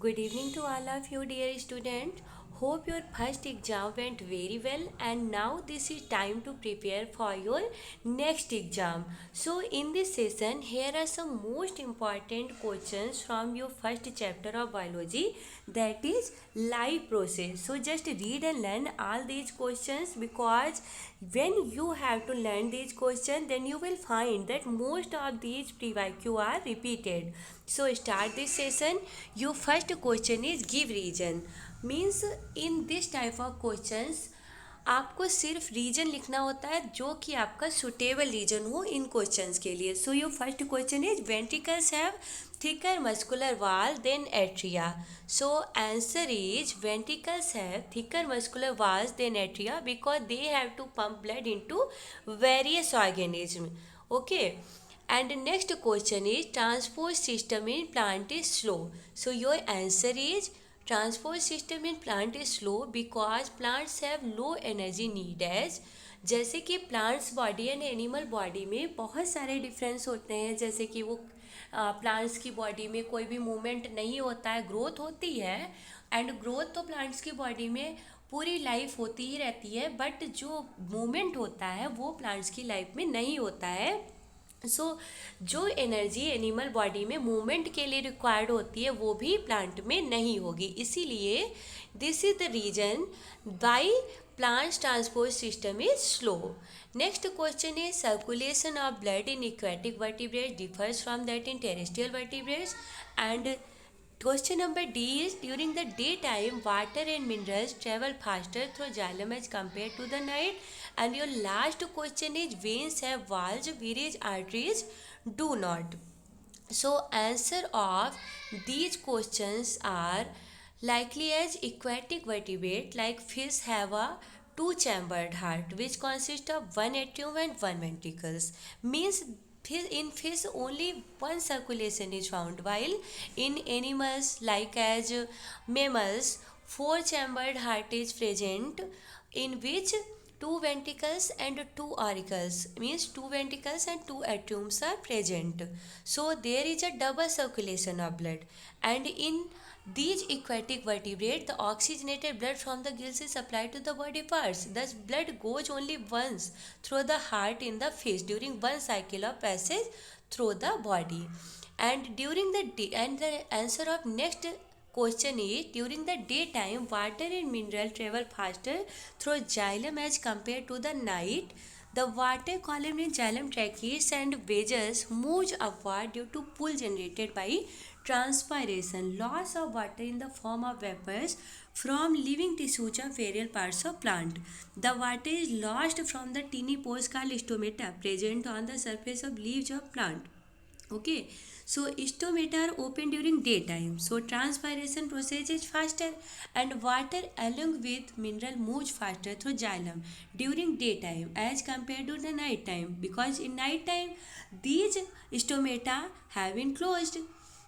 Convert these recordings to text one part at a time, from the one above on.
Good evening to all of you, dear students. Hope your first exam went very well, and now this is time to prepare for your next exam. So, in this session, here are some most important questions from your first chapter of biology, that is life process. So, just read and learn all these questions, because when you have to learn these questions, then you will find that most of these PYQ are repeated. So start this session. Your first question is give reason. Means in this type of questions आपको सिर्फ reason लिखना होता है जो कि आपका suitable reason हो इन questions के लिए. So your first question is ventricles have thicker muscular wall than atria. So answer is ventricles have thicker muscular walls than atria because they have to pump blood into various organisms. Okay. And next question is transport system in plant is slow. So your answer is transport system in plant is slow because plants have low energy need as. जैसे कि plants body and animal body में बहुत सारे difference होते हैं. जैसे कि वो प्लांट्स की बॉडी में कोई भी मूवमेंट नहीं होता है, ग्रोथ होती है. एंड ग्रोथ तो प्लांट्स की बॉडी में पूरी लाइफ होती ही रहती है, बट जो मूवमेंट होता है वो प्लांट्स की लाइफ में नहीं होता है. जो एनर्जी एनिमल बॉडी में मूवमेंट के लिए रिक्वायर्ड होती है वो भी प्लांट में नहीं होगी. इसीलिए this is the reason why plants transport system is slow. Next question is circulation of blood in aquatic vertebrates differs from that in terrestrial vertebrates. And question number D is during the daytime water and minerals travel faster through xylem as compared to the night. And your last question is veins have walls whereas arteries do not. So answer of these questions are likely as aquatic vertebrate like fish have a two-chambered heart which consists of one atrium and one ventricles. Means in fish only one circulation is found, while in animals like as mammals four-chambered heart is present in which two ventricles and two auricles, means two ventricles and two atriums are present. So there is a double circulation of blood. And in these aquatic vertebrates, the oxygenated blood from the gills is supplied to the body parts. Thus, blood goes only once through the heart in the fish during one cycle of passage through the body. And the answer of next question is during the daytime water and mineral travel faster through xylem as compared to the night. The water column in xylem tracheates and vessels moves upward due to pull generated by transpiration, loss of water in the form of vapors from living tissues of various parts of plant. The water is lost from the tiny pores called stomata present on the surface of leaves of plant. Okay, so stomata are open during daytime, so transpiration process is faster and water along with mineral moves faster through xylem during daytime as compared to the night time, because in night time these stomata have been closed.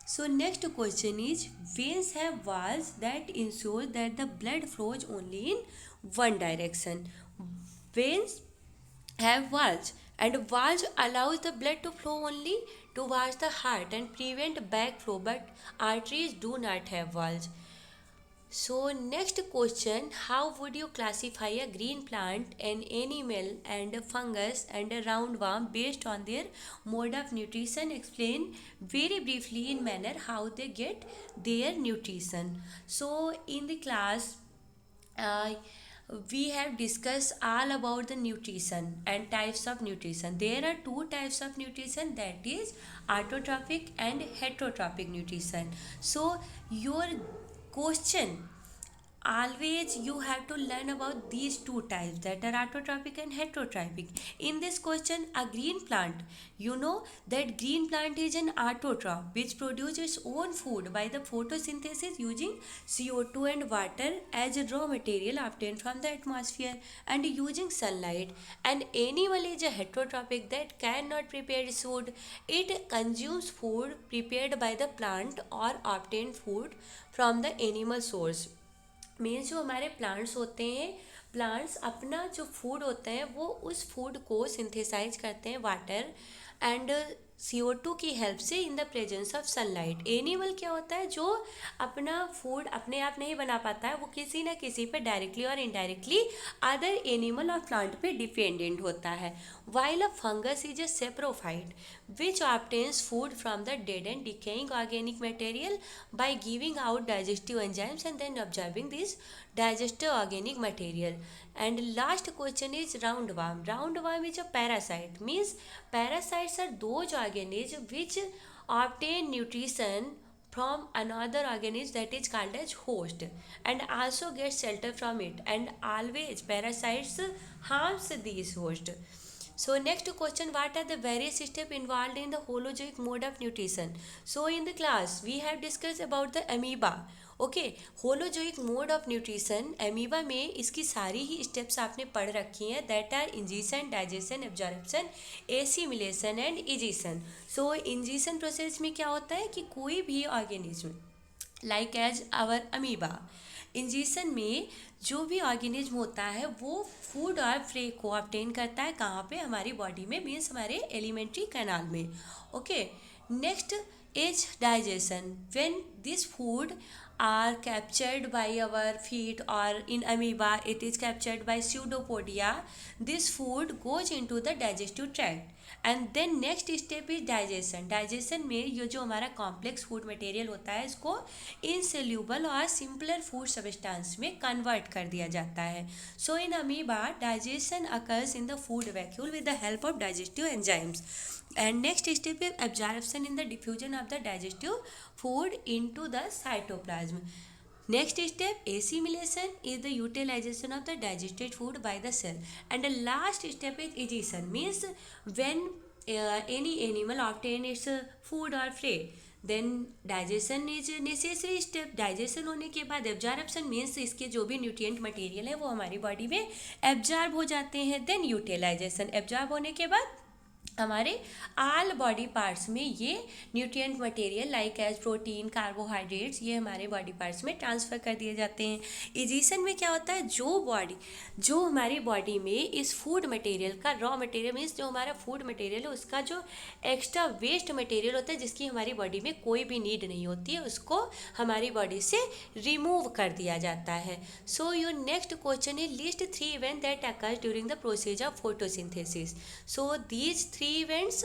So next question is veins have walls that ensure that the blood flows only in one direction. Veins have valves, and valves allows the blood to flow only towards the heart and prevent backflow, but arteries do not have valves. So next question, how would you classify a green plant, an animal and a fungus and a roundworm based on their mode of nutrition? Explain very briefly in manner how they get their nutrition. So in the class uh, we have discussed all about the nutrition and types of nutrition. There are two types of nutrition, that is autotrophic and heterotrophic nutrition. So your question, always you have to learn about these two types, that are autotrophic and heterotrophic. In this question, a green plant, you know that green plant is an autotroph which produces its own food by the photosynthesis using CO2 and water as a raw material obtained from the atmosphere and using sunlight. And animal is a heterotrophic that cannot prepare its food. It consumes food prepared by the plant or obtained food from the animal source. Means जो हमारे plants होते हैं, plants अपना जो food होता है वो उस फूड को सिंथेसाइज करते हैं वाटर एंड CO2 की हेल्प से in the presence of sunlight. Animal क्या होता है, जो अपना फूड अपने आप नहीं बना पाता है, वो किसी न किसी पे डायरेक्टली और इनडायरेक्टली अदर एनिमल और प्लांट पे डिपेंडेंट होता है। While a fungus is a saprophyte which obtains food from the dead and decaying organic material by giving out digestive enzymes and then absorbing this digestive organic material. And last question is roundworm. Roundworm is a parasite, means parasites are those organisms which obtain nutrition from another organism that is called as host and also get shelter from it, and always parasites harms these host. So next question, what are the various steps involved in the holozoic mode of nutrition? So in the class we have discussed about the amoeba. Okay, holozoic mode of nutrition, amoeba में इसकी सारी ही steps आपने पढ़ रखी हैं, that are ingestion, digestion, absorption, assimilation and egestion. So ingestion process में क्या होता है कि कोई भी organism like as our amoeba, ingestion में जो भी ऑर्गेनिज्म होता है वो फूड और प्रे को ऑब्टेन करता है, कहाँ पे, हमारी बॉडी में, मीन्स हमारे एलिमेंट्री कैनाल में. Okay, next is digestion. When this food are captured by our feet, or in amoeba it is captured by pseudopodia. This food goes into the digestive tract and then next step is digestion. digestion में ये जो हमारा complex food material होता है इसको insoluble और simpler food substance में convert कर दिया जाता है. So in amoeba digestion occurs in the food vacuole with the help of digestive enzymes. And next step is absorption in the diffusion of the digestive food into the cytoplasm. Next step, assimilation, is the utilization of the digested food by the cell. And the last step is egestion, means when any animal obtain its food or prey, then digestion is a necessary step. digestion होने के बाद absorption means इसके जो भी nutrient material है वो हमारी body में absorb हो जाते हैं. then utilization, absorb होने के बाद हमारे आल बॉडी पार्ट्स में ये nutrient material like as protein, carbohydrates, ये हमारे बॉडी पार्ट्स में ट्रांसफ़र कर दिए जाते हैं. इजीशन में क्या होता है, जो हमारी बॉडी में इस फूड मटेरियल का रॉ मटेरियल, मीन्स जो हमारा फूड मटेरियल है उसका जो एक्स्ट्रा वेस्ट मटेरियल होता है जिसकी हमारी बॉडी में कोई भी नीड नहीं होती है, उसको हमारी बॉडी से रिमूव कर दिया जाता है. So your next question is list 3 event that occurs during the process of photosynthesis. So these 3 events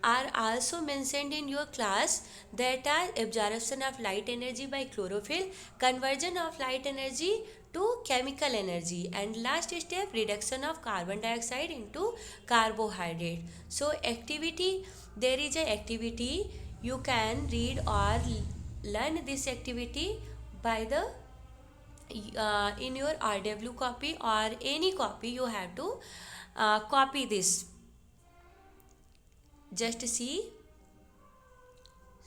are also mentioned in your class, that are absorption of light energy by chlorophyll, conversion of light energy to chemical energy, and last step, reduction of carbon dioxide into carbohydrate. So activity, there is a activity, you can read or learn this activity by the in your RW copy or any copy. You have to copy this. Just see.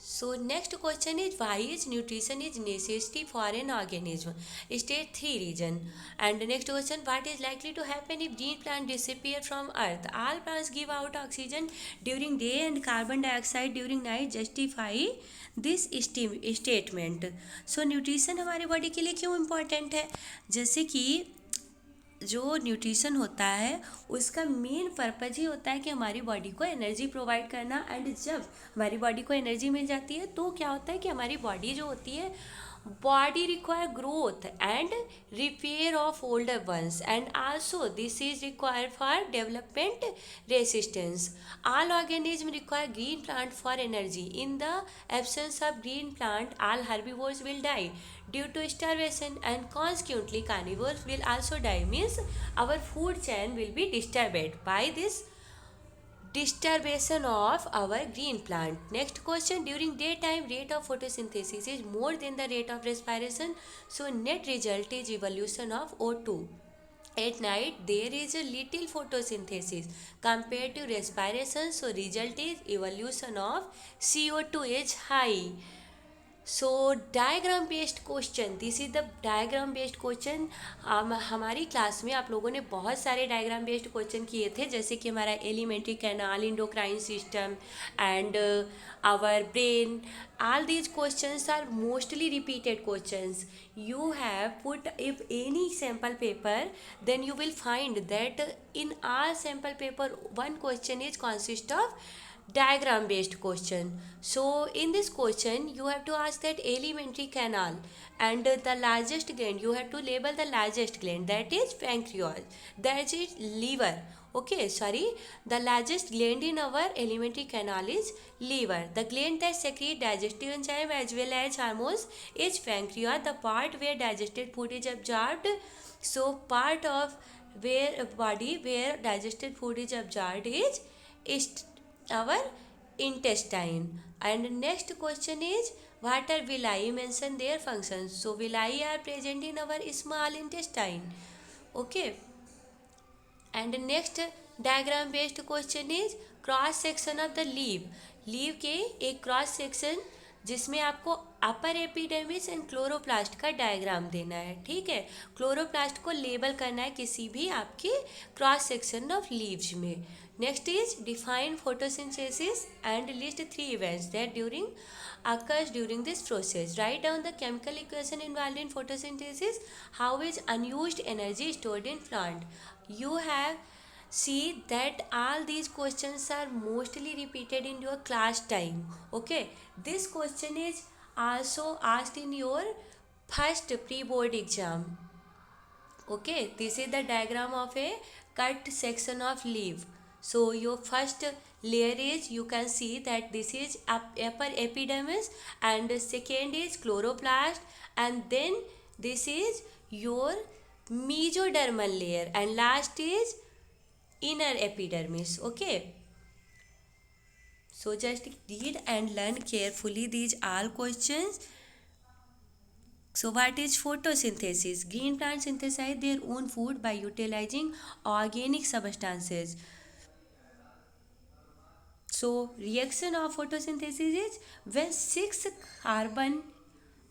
So next question is, why is nutrition is necessary for an organism? State 3 reason. And next question, what is likely to happen if green plant disappear from earth? All plants give out oxygen during day and carbon dioxide during night. Justify this statement. So nutrition हमारे body के लिए क्यों important है? जैसे कि जो nutrition होता है उसका मेन पर्पज़ ही होता है कि हमारी बॉडी को एनर्जी प्रोवाइड करना. एंड जब हमारी बॉडी को एनर्जी मिल जाती है तो क्या होता है कि हमारी बॉडी जो होती है, body require growth and repair of older ones, and also this is required for development resistance. All organisms require green plant for energy. In the absence of green plant, all herbivores will die due to starvation, and consequently carnivores will also die, means our food chain will be disturbed by this disturbation of our green plant. Next question, during daytime rate of photosynthesis is more than the rate of respiration, so net result is evolution of O2. At night there is a little photosynthesis compared to respiration, so result is evolution of CO2 is high. So diagram based question, this is the diagram based question. हमारी class में आप लोगों ने बहुत सारे diagram based question किए थे, जैसे कि हमारा alimentary canal, endocrine system and our brain. all these questions are mostly repeated questions. You have put if any sample paper, then you will find that in our sample paper one question is consist of diagram based question. So in this question you have to ask that alimentary canal, and the largest gland, you have to label the largest gland, that is pancreas, that is liver. Okay, sorry, the largest gland in our alimentary canal is liver. The gland that secrete digestive enzyme as well as hormones is pancreas, the part where digested food is absorbed. So part of where body where digested food is absorbed is our intestine. And next question is, what are villi? Mention their functions. So villi are present in our small intestine. Okay. And next diagram based question is cross section of the leave के एक cross section जिसमें आपको अपर epidermis and chloroplast का diagram देना है. ठीक है, chloroplast को लेबल करना है किसी भी आपके क्रॉस सेक्शन ऑफ लीव्स में. Next is define photosynthesis and list 3 events that during occurs during this process. Write down the chemical equation involved in photosynthesis. How is unused energy stored in plant? You have see that all these questions are mostly repeated in your class time. Okay, this question is also asked in your first pre-board exam. Okay, this is the diagram of a cut section of leaf. So your first layer is, you can see that this is upper epidermis, and second is chloroplast, and then this is your mesodermal layer, and last is inner epidermis. Okay, so just read and learn carefully these all questions. So what is photosynthesis? Green plants synthesize their own food by utilizing organic substances. So reaction of photosynthesis is when 6 carbon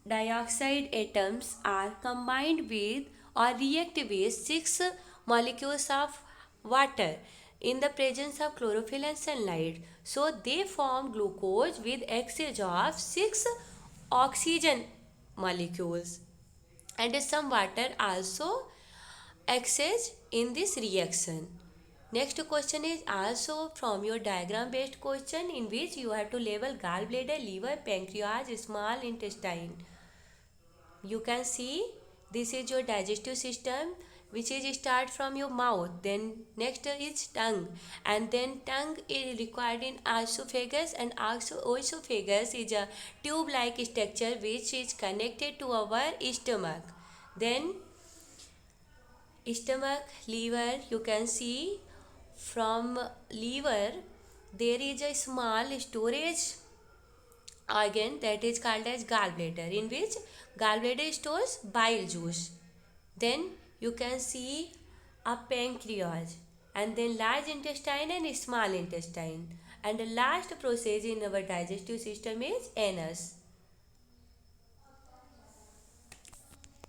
dioxide atoms are combined with or react with 6 molecules of water in the presence of chlorophyll and sunlight. So they form glucose with exchange of 6 oxygen molecules, and some water also exchange in this reaction. Next question is also from your diagram based question, in which you have to label gallbladder, liver, pancreas, small intestine. You can see this is your digestive system, which is start from your mouth, then next is tongue, and then tongue is required in esophagus, and also esophagus is a tube like structure which is connected to our stomach. Then stomach, liver, you can see from liver there is a small storage organ that is called as gallbladder, in which gallbladder stores bile juice. Then you can see a pancreas, and then large intestine and small intestine, and the last process in our digestive system is anus.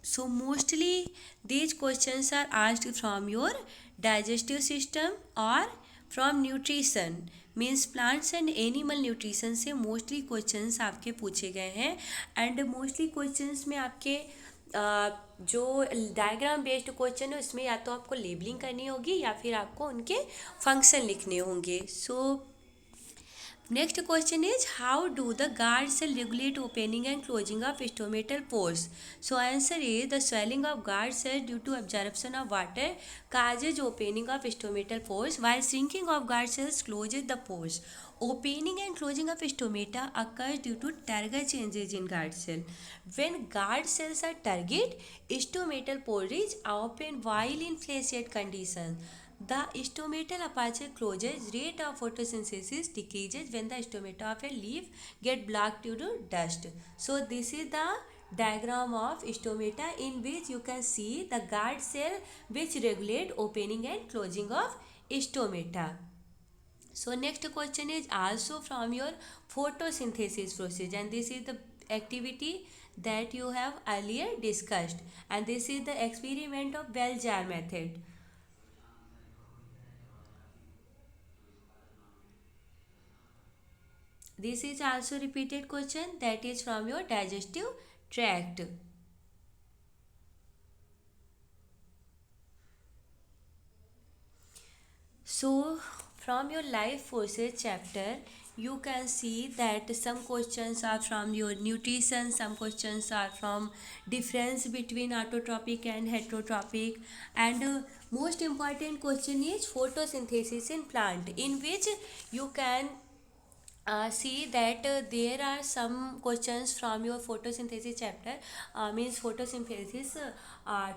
So mostly these questions are asked from your digestive system or from nutrition, means plants and animal nutrition से mostly questions आपके पूछे गए हैं. And mostly questions में आपके जो diagram based question है उसमें या तो आपको लेबलिंग करनी होगी या फिर आपको उनके फंक्शन लिखने होंगे. सो next question is, how do the guard cell regulate opening and closing of stomatal pores? So answer is, the swelling of guard cell due to absorption of water causes opening of stomatal pores, while shrinking of guard cells closes the pores. Opening and closing of stomata occurs due to turgor changes in guard cell. When guard cells are turgid, stomatal pore is open while in flaccid condition. The stomatal aperture closes. Rate of photosynthesis decreases when the stomata of a leaf get blocked due to dust. So this is the diagram of stomata, in which you can see the guard cell which regulate opening and closing of stomata. So next question is also from your photosynthesis process, and this is the activity that you have earlier discussed, and this is the experiment of bell jar method. This is also repeated question, that is from your digestive tract. So from your life forces chapter, you can see that some questions are from your nutrition, some questions are from difference between autotrophic and heterotrophic, and most important question is photosynthesis in plant, in which you can see that there are some questions from your photosynthesis chapter, means photosynthesis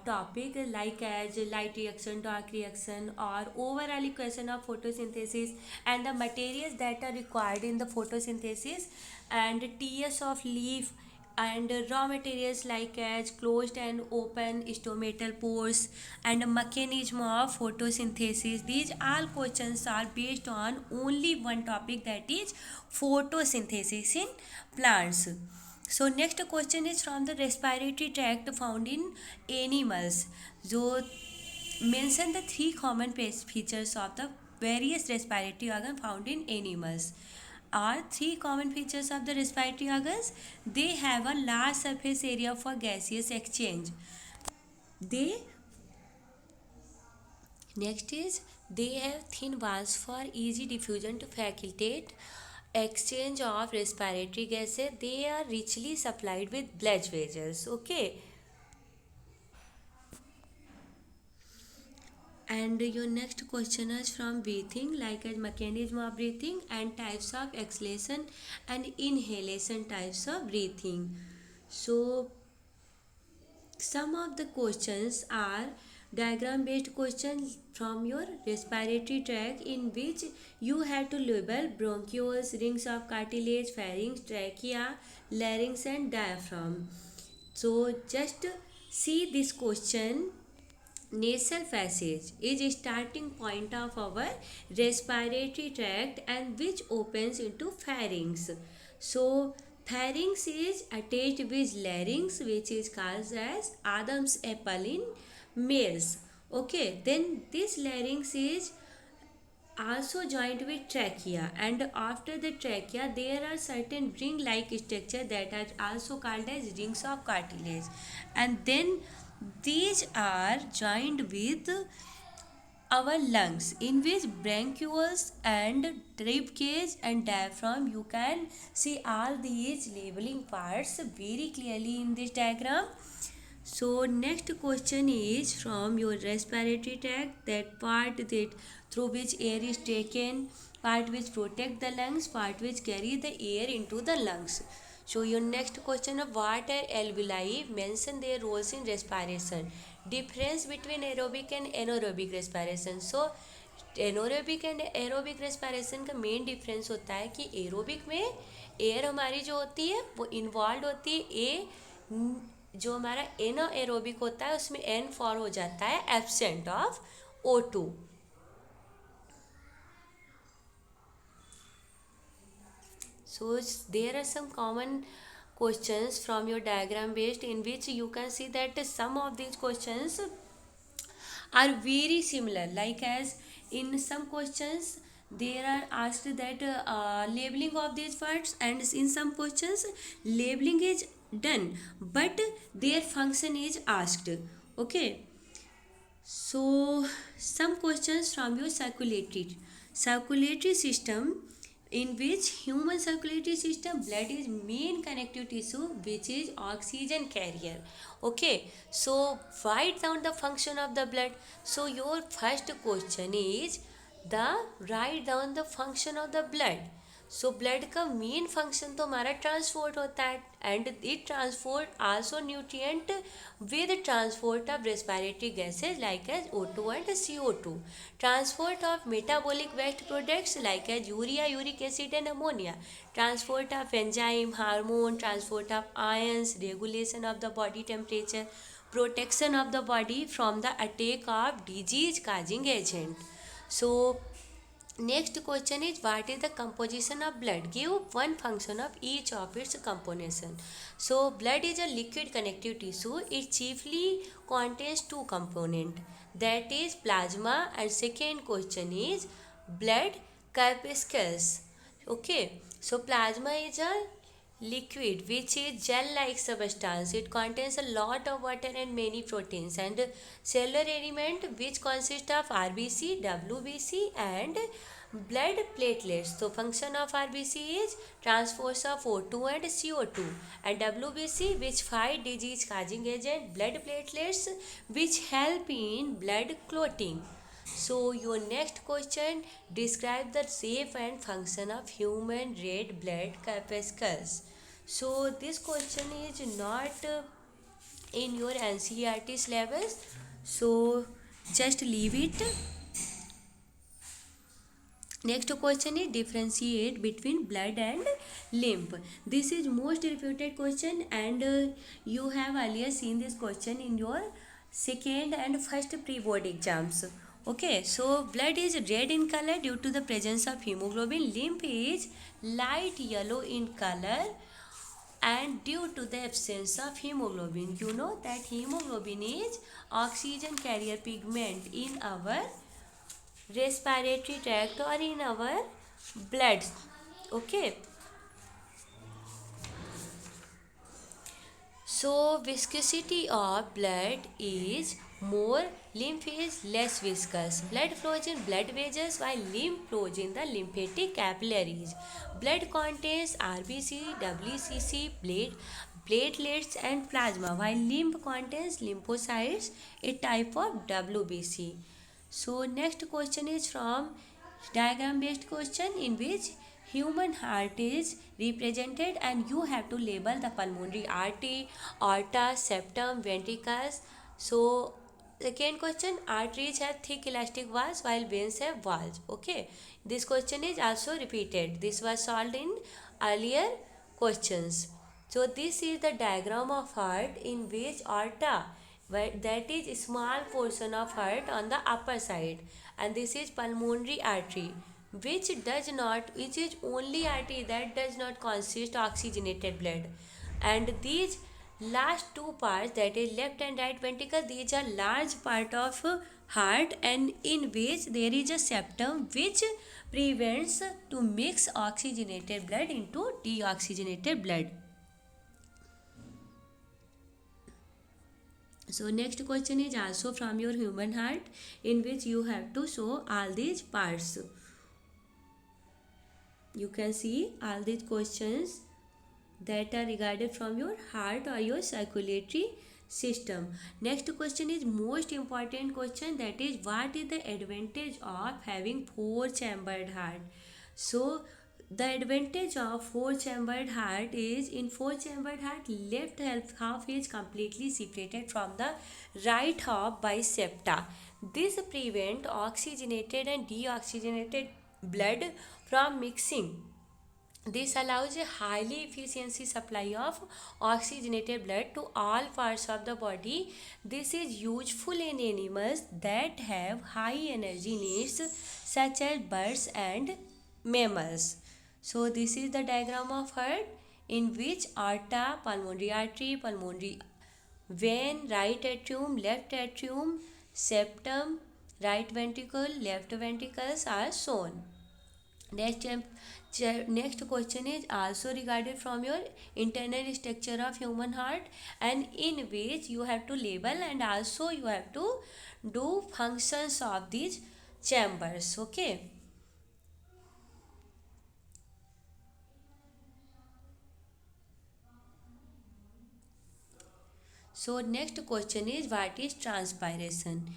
topic, like as light reaction, dark reaction, or overall equation of photosynthesis, and the materials that are required in the photosynthesis, and ts of leaf, and raw materials like as closed and open stomatal pores, and mechanism of photosynthesis. These all questions are based on only one topic, that is photosynthesis in plants. So next question is from the respiratory tract found in animals. So mention the three common features of the various respiratory organ found in animals. Are three common features of the respiratory organs? They have a large surface area for gaseous exchange. They Next is they have thin walls for easy diffusion to facilitate exchange of respiratory gases. They are richly supplied with blood vessels. Okay. And your next question is from breathing, like as mechanism of breathing and types of exhalation and inhalation types of breathing. So some of the questions are diagram based questions from your respiratory tract, in which you have to label bronchioles, rings of cartilage, pharynx, trachea, larynx, and diaphragm. So just see this question. Nasal passage is starting point of our respiratory tract, and which opens into pharynx. So pharynx is attached with larynx, which is called as Adam's apple in males. Okay, then this larynx is also joined with trachea, and after the trachea there are certain ring like structure that are also called as rings of cartilage, and then these are joined with our lungs, in which bronchioles and rib cage and diaphragm. You can see all these labeling parts very clearly in this diagram. So next question is from your respiratory tract, that part that through which air is taken, part which protect the lungs, part which carry the air into the lungs. So your next question of what are alveoli, mention their roles in respiration. Difference between aerobic and anaerobic respiration. So anaerobic and aerobic respiration का main difference होता है कि aerobic में air हमारी जो होती है वो इन्वॉल्व होती है, जो हमारा एनो एरोबिक होता है उसमें एन फॉर हो जाता है absent of O2. So there are some common questions from your diagram based, in which you can see that some of these questions are very similar, like as in some questions there are asked that labeling of these words, and in some questions labeling is done but their function is asked. Okay, so some questions from your circulatory system, in which human circulatory system blood is main connective tissue which is oxygen carrier. Okay, so write down the function of the blood. So your first question is the write down the function of the blood. So blood का main function तो हमारा transport होता है, and it transport also nutrient with transport of respiratory gases like as O2 and CO2, transport of metabolic waste products like as urea, uric acid and ammonia, transport of enzyme, hormone, transport of ions, regulation of the body temperature, protection of the body from the attack of disease causing agent. So next question is what is the composition of blood? Give one function of each of its components. So blood is a liquid connective tissue. It chiefly contains two components, that is plasma, and second question is blood corpuscles. Okay, so plasma is a liquid which is gel like substance. It contains a lot of water and many proteins, and cellular element which consists of RBC, WBC, and Blood platelets. So function of RBC is transport of O2 and CO2, and WBC which fight disease causing agent, blood platelets which help in blood clotting. So your next question, describe the shape and function of human red blood corpuscles. So this question is not in your NCERT syllabus, so just leave it. Next question is differentiate between blood and lymph. This is most repeated question, and you have earlier seen this question in your second and first pre-board exams. Okay, so blood is red in color due to the presence of hemoglobin. Lymph is light yellow in color and due to the absence of hemoglobin. You know that hemoglobin is oxygen carrier pigment in our respiratory tract or in our blood. Okay, so viscosity of blood is more, lymph is less viscous. Blood flows in blood vessels while lymph flows in the lymphatic capillaries. Blood contains RBC, WCC, platelets and plasma, while lymph contains lymphocytes, a type of WBC. So next question is from diagram based question, in which human heart is represented and you have to label the pulmonary artery, aorta, septum, ventricles. So second question, arteries have thick elastic walls while veins have walls. Okay, this question is also repeated. This was solved in earlier questions. So this is the diagram of heart, in which aorta, that is a small portion of heart on the upper side, and this is pulmonary artery, which is only artery that does not consist oxygenated blood, and these last two parts, that is left and right ventricle, these are large part of heart, and in which there is a septum which prevents to mix oxygenated blood into deoxygenated blood. So next question is also from your human heart, in which you have to show all these parts. You can see all these questions that are regarded from your heart or your circulatory system. Next question is most important question, that is what is the advantage of having four chambered heart. So the advantage of four chambered heart is, in four chambered heart, left half is completely separated from the right half by septa. This prevent oxygenated and deoxygenated blood from mixing. This allows a highly efficiency supply of oxygenated blood to all parts of the body. This is useful in animals that have high energy needs, such as birds and mammals. So this is the diagram of heart, in which aorta, pulmonary artery, pulmonary vein, right atrium, left atrium, septum, right ventricle, left ventricles are shown. Next question is also regarded from your internal structure of human heart, and in which you have to label and also you have to do functions of these chambers. Okay. So next question is, what is transpiration?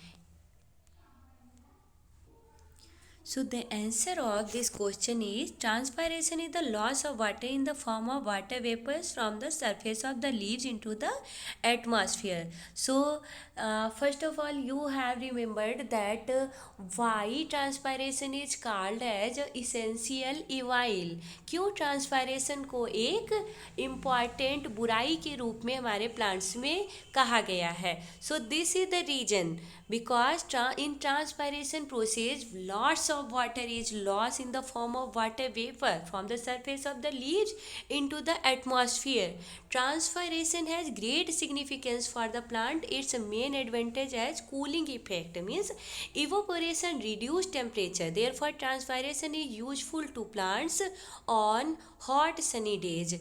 So the answer of this question is, transpiration is the loss of water in the form of water vapors from the surface of the leaves into the atmosphere. So first of all, you have remembered that why transpiration is called as essential evil. क्यों transpiration को एक important बुराई के रूप में हमारे plants में कहा गया है. So this is the reason, because in transpiration process lots of water is lost in the form of water vapor from the surface of the leaves into the atmosphere. Transpiration has great significance for the plant. Its main advantage as cooling effect, means evaporation reduce temperature, therefore transpiration is useful to plants on hot sunny days.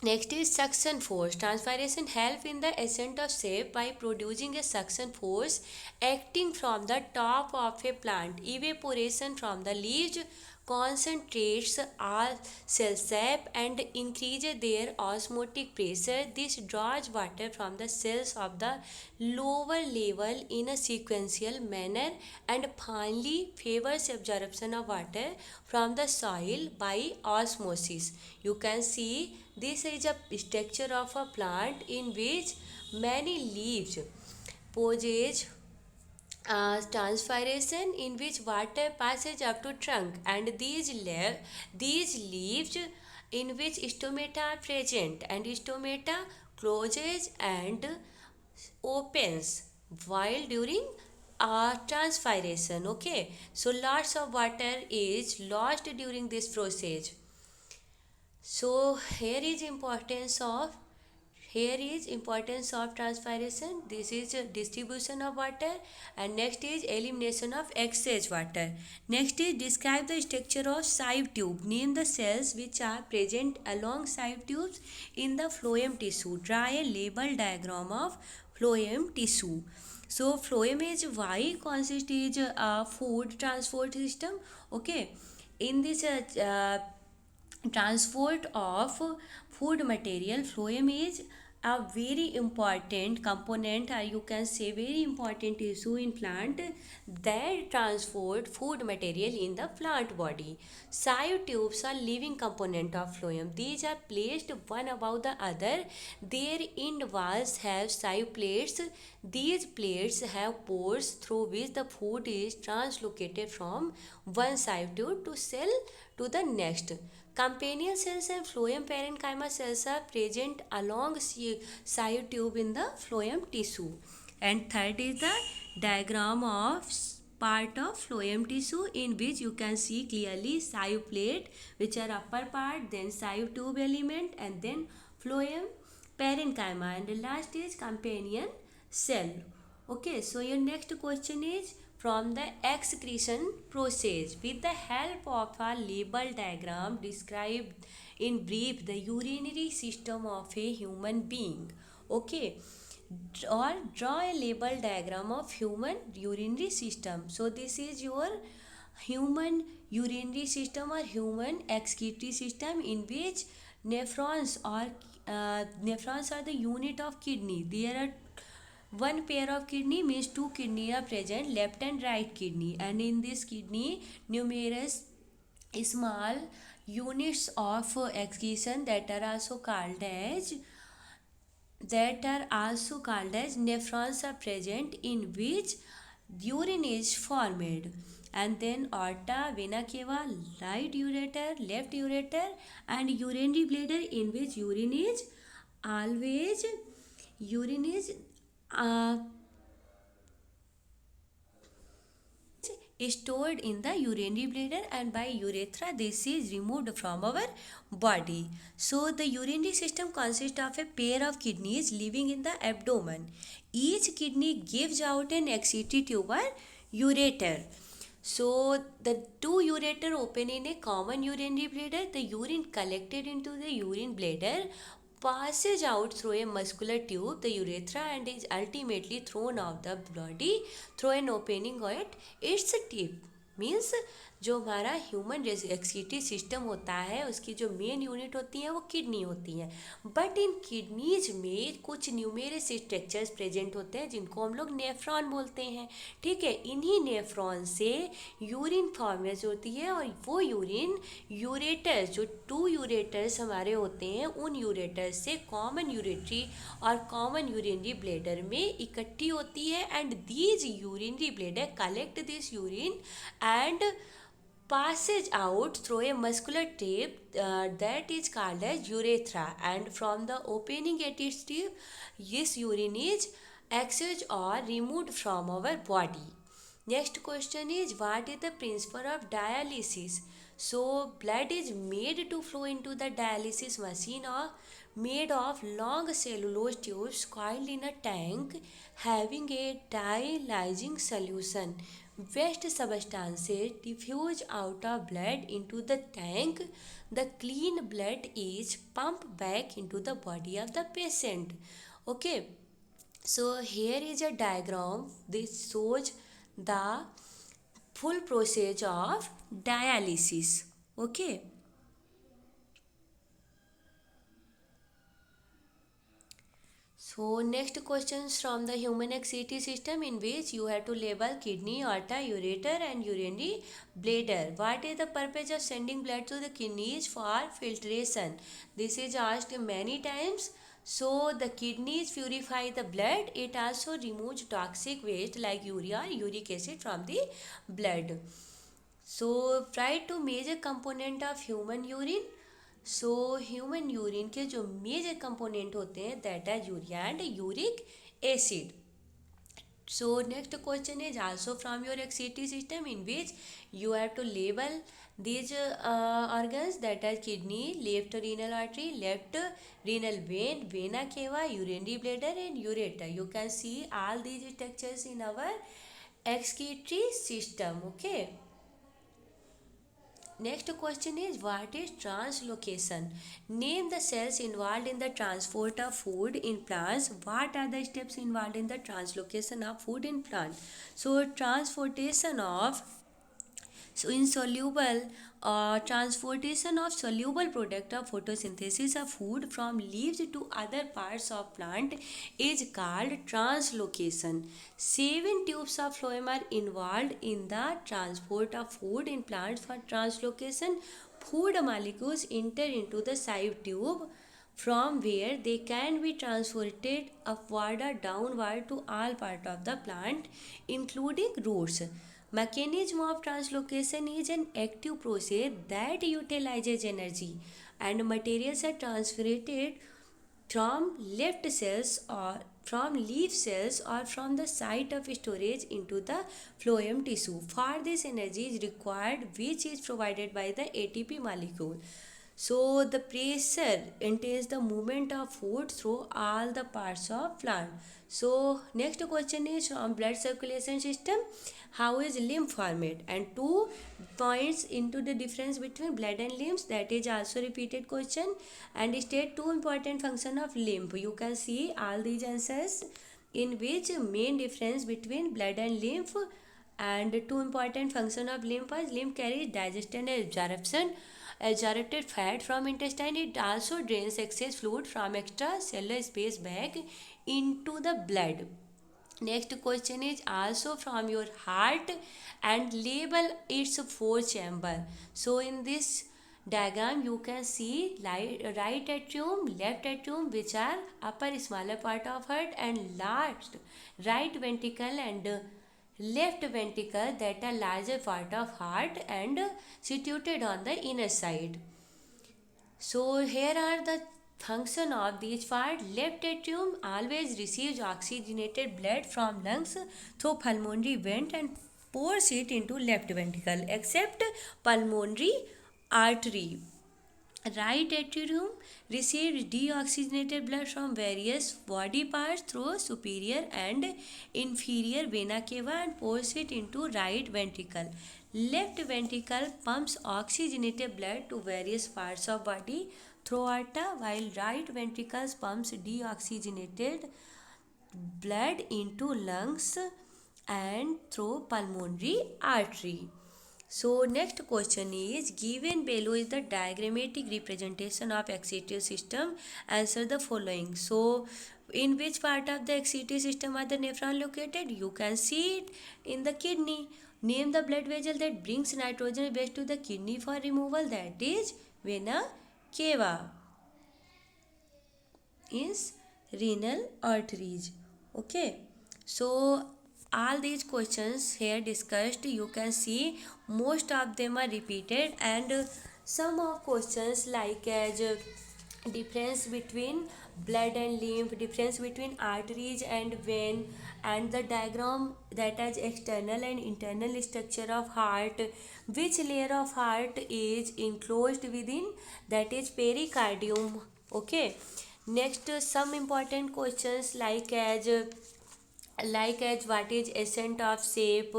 Next is suction force. Transpiration help in the ascent of shape by producing a suction force acting from the top of a plant. Evaporation from the leaves concentrates all cell sap and increases their osmotic pressure. This draws water from the cells of the lower level in a sequential manner and finally favors absorption of water from the soil by osmosis. You can see this is a structure of a plant in which many leaves possess transpiration in which water passes up to trunk, and these leaves in which stomata are present, and stomata closes and opens while during transpiration. Okay, so lots of water is lost during this process. So here is importance of transpiration. This is distribution of water, and next is elimination of excess water. Next is describe the structure of sieve tube. Name the cells which are present along sieve tubes in the phloem tissue. Draw a label diagram of phloem tissue. So phloem is why consists is a food transport system. Okay, in this transport of food material, phloem is a very important component, or you can say very important issue in plant that transport food material in the plant body. Sieve tubes are living component of phloem. These are placed one above the other. Their end walls have sieve plates. These plates have pores through which the food is translocated from one sieve tube to cell to the next. Companion cells and phloem parenchyma cells are present along sieve tube in the phloem tissue. And third is the diagram of part of phloem tissue, in which you can see clearly sieve plate, which are upper part, then sieve tube element, and then phloem parenchyma, and the last is companion cell. Okay, so your next question is from the excretion process. With the help of a label diagram, describe in brief the urinary system of a human being. Okay, or draw a label diagram of human urinary system. So this is your human urinary system or human excretory system, in which nephrons are the unit of kidney. There are one pair of kidney, means two kidney are present, left and right kidney, and in this kidney numerous small units of excretion that are also called as nephrons are present, in which urine is formed. And then aorta, vena cava, right ureter, left ureter, and urinary bladder, in which always urine is uh, stored in the urinary bladder, and by urethra this is removed from our body. So the urinary system consists of a pair of kidneys living in the abdomen. Each kidney gives out an excretory tube or ureter. So the two ureter open in a common urinary bladder. The urine collected into the urine bladder passes out through a muscular tube, the urethra, and is ultimately thrown out the body through an opening at its tip. Means जो हमारा human excretory system होता है, उसकी जो main unit होती है वो kidney होती हैं, बट इन किडनीज में कुछ न्यूमेरस स्ट्रक्चर्स प्रेजेंट होते हैं जिनको हम लोग नेफ्रॉन बोलते हैं. ठीक है, इन्हीं नेफ्रॉन से यूरिन फॉर्मेज होती है, और वो यूरिन यूरेटर्स, जो टू यूरेटर्स हमारे होते हैं, उन यूरेटर्स से कॉमन यूरेटरी और कॉमन यूरिनरी ब्लेडर में इकट्ठी होती है. And these urinary bladder collect this urine and passes out through a muscular tube that is called as urethra, and from the opening at its tube this urine is excised or removed from our body. Next question is, what is the principle of dialysis? So blood is made to flow into the dialysis machine made of long cellulose tubes coiled in a tank having a dialyzing solution, waste substances diffuse out of blood into the tank. The clean blood is pumped back into the body of the patient. Okay, so here is a diagram. This shows the full process of dialysis. Okay. So next questions from the human excretory system, in which you have to label kidney, aorta, ureter and urinary bladder. What is the purpose of sending blood to the kidneys? For filtration. This is asked many times. So the kidneys purify the blood. It also removes toxic waste like urea, uric acid from the blood. So try to major component of human urine. So human urine के जो major component होते हैं that are urea and uric acid. So next question is also from your excretory system, in which you have to label these organs, that are kidney, left renal artery, left renal vein, vena cava, urinary bladder and ureter. You can see all these structures in our excretory system. Okay. Next question is, what is translocation? Name the cells involved in the transport of food in plants. What are the steps involved in the translocation of food in plant? So transportation of insoluble transportation of soluble product of photosynthesis of food from leaves to other parts of plant is called translocation. 7 tubes of phloem are involved in the transport of food in plants. For translocation, food molecules enter into the sieve tube, from where they can be transported upward or downward to all parts of the plant, including roots. Mechanism of translocation is an active process that utilizes energy, and materials are transferred from left cells or from leaf cells or from the site of storage into the phloem tissue. For this, energy is required, which is provided by the ATP molecule. So the pressure entails the movement of food through all the parts of plant. So next question is from blood circulation system. How is lymph formed? And 2 points into the difference between blood and lymph. That is also repeated question. And state 2 important function of lymph. You can see all these answers, in which main difference between blood and lymph, and 2 important function of lymph is lymph carries digestion and absorption absorbed fat from intestine. It also drains excess fluid from extracellular space back into the blood. Next question is also from your heart, and label its 4 chamber. So in this diagram you can see right atrium, left atrium, which are upper smaller part of heart, and last right ventricle and left ventricle, that are larger part of heart and situated on the inner side. So here are the function of these part. Left atrium always receives oxygenated blood from lungs through pulmonary vent and pours it into left ventricle, except pulmonary artery. Right atrium receives deoxygenated blood from various body parts through superior and inferior vena cava and pours it into right ventricle. Left ventricle pumps oxygenated blood to various parts of body through aorta, while right ventricle pumps deoxygenated blood into lungs and through pulmonary artery. So next question is, given below is the diagrammatic representation of excretory system. Answer the following. So in which part of the excretory system are the nephron located? You can see it in the kidney. Name the blood vessel that brings nitrogen waste to the kidney for removal. That is vena cava. Is renal arteries. Okay. So all these questions here discussed, you can see most of them are repeated, and some of questions like as difference between blood and lymph, difference between arteries and vein, and the diagram that has external and internal structure of heart, which layer of heart is enclosed within, that is pericardium. Okay. Next, some important questions like as what is ascent of shape,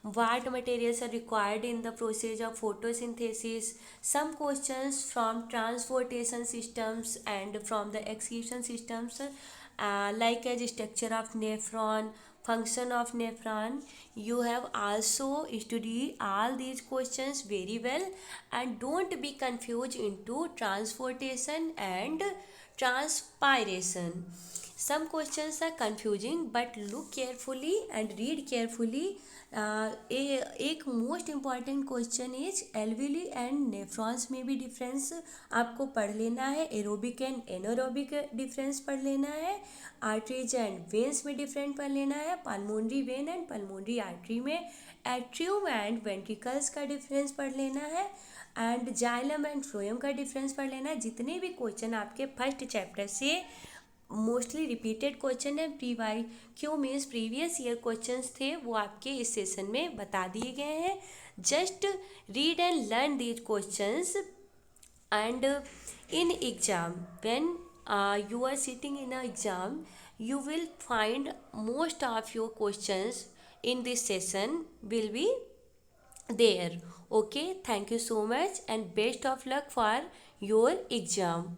what materials are required in the process of photosynthesis, some questions from transportation systems and from the execution systems, like as structure of nephron, function of nephron. You have also studied all these questions very well, and don't be confused into transportation and transpiration. Some questions are confusing, but look carefully and read carefully. एक most important question is alveoli and nephrons में भी difference आपको पढ़ लेना है, aerobic and anaerobic difference पढ़ लेना है, आर्टरीज एंड वेन्स में डिफरेंट पढ़ लेना है, pulmonary vein and pulmonary artery में एट्रियम एंड वेंट्रिकल्स का डिफरेंस पढ़ लेना है, एंड जाइलम एंड फ्लोएम का डिफरेंस पढ़ लेना है। जितने भी क्वेश्चन आपके फर्स्ट चैप्टर से मोस्टली रिपीटेड क्वेश्चन है, pre Q means previous year questions थे, वो आपके इस सेशन में बता दिए गए हैं। Just read and learn these questions, and in exam when you are sitting in an exam, you will find most of your questions in this session will be there. Okay, thank you so much and best of luck for your exam.